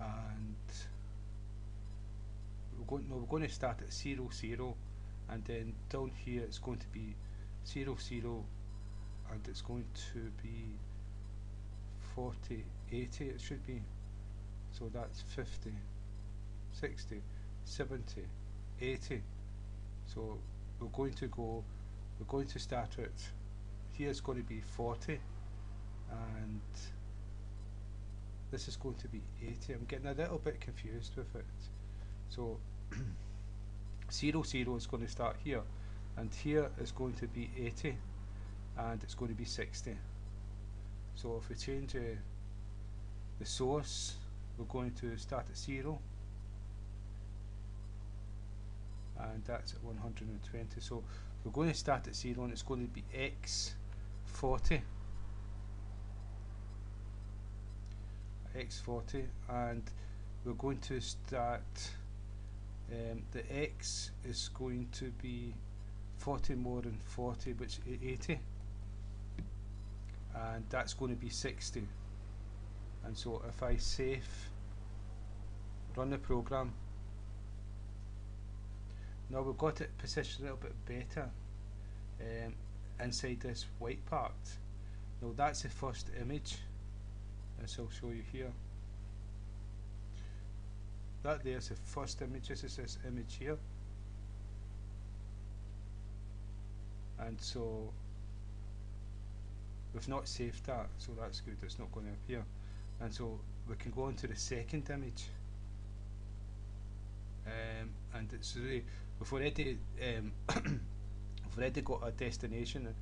and we're going to start at 0 0, and then down here it's going to be 0 0, and it's going to be 40 80 it should be, so that's 50 60 70 80. So we're going to start at, here's going to be 40, and this is going to be 80. I'm getting a little bit confused with it. So 0 0 is going to start here, and here is going to be 80, and it's going to be 60. So if we change the source, we're going to start at 0, and that's at 120. So we're going to start at 0, and it's going to be x40, and we're going to start, the x is going to be 40 more than 40, which is 80, and that's going to be 60. And so if I save, run the program, now we've got it positioned a little bit better inside this white part. Now that's the first image, as I'll show you here. That there's the first image. This is this image here, and so we've not saved that, so that's good, it's not going to appear. And so we can go on to the second image, and it's really, we've already we've already got a destination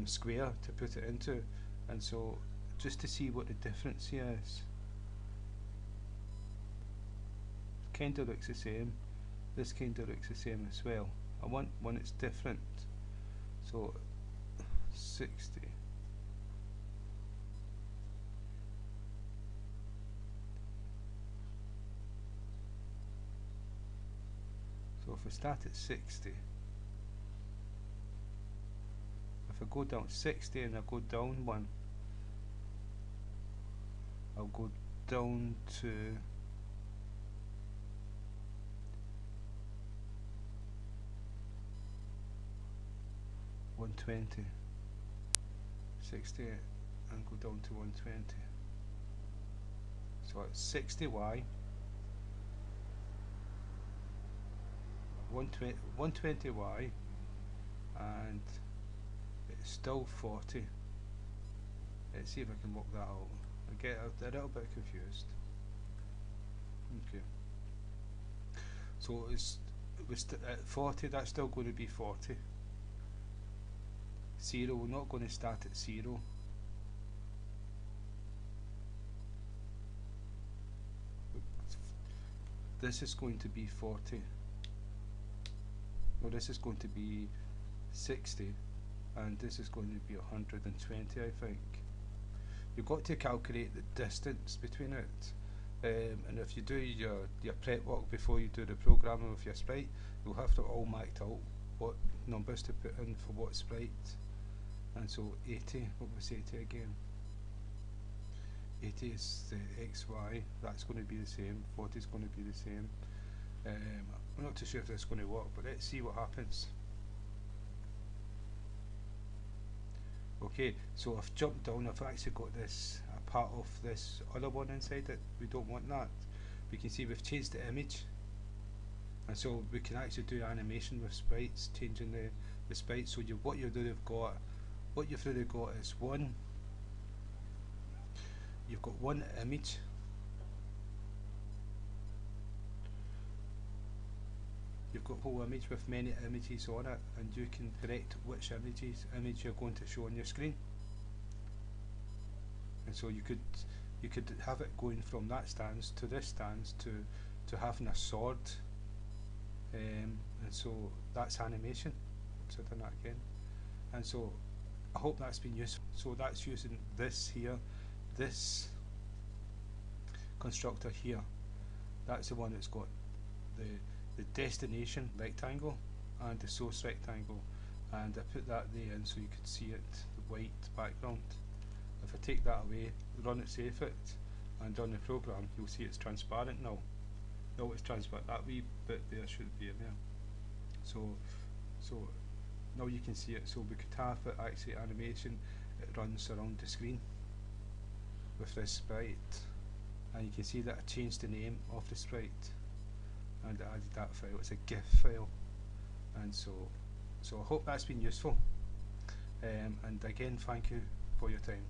square to put it into, and so just to see what the difference here is. Kind of looks the same, this kind of looks the same as well. I want one that's different, so 60. So if I start at 60, if I go down 60 and I go down one, I'll go down to 120, 60 and go down to 120. So it's 60y, 120y, and it's still 40. Let's see if I can work that out. I get a little bit confused. Okay. So it's at 40, that's still going to be 40. 0, we're not going to start at 0. This is going to be 40. No, this is going to be 60, and this is going to be 120, I think. You've got to calculate the distance between it, and if you do your prep work before you do the programming with your sprite, you'll have to all marked out what numbers to put in for what sprite. And so 80, what was 80 again? 80 is the XY, that's going to be the same, 40 is going to be the same. I'm not too sure if this is going to work, but let's see what happens. Okay, so I've jumped down, I've actually got this, a part of this other one inside it. We don't want that. We can see we've changed the image, and so we can actually do animation with sprites, changing the sprites. So what you've really got is you've got one image, you've got a whole image with many images on it, and you can select which image you're going to show on your screen. And so you could have it going from that stance to this stance to having a sword, and so that's animation. So I've done that again, and so I hope that's been useful. So that's using this here, this constructor here. That's the one that's got the destination rectangle and the source rectangle, and I put that there in so you could see it, the white background. If I take that away, run it, save it, and on the program you'll see it's transparent now. No, it's transparent. That wee bit there shouldn't be in there. So now you can see it. So we could have it actually animation. It runs around the screen with this sprite, and you can see that I changed the name of the sprite and I added that file. It's a GIF file, and so I hope that's been useful. And again, thank you for your time.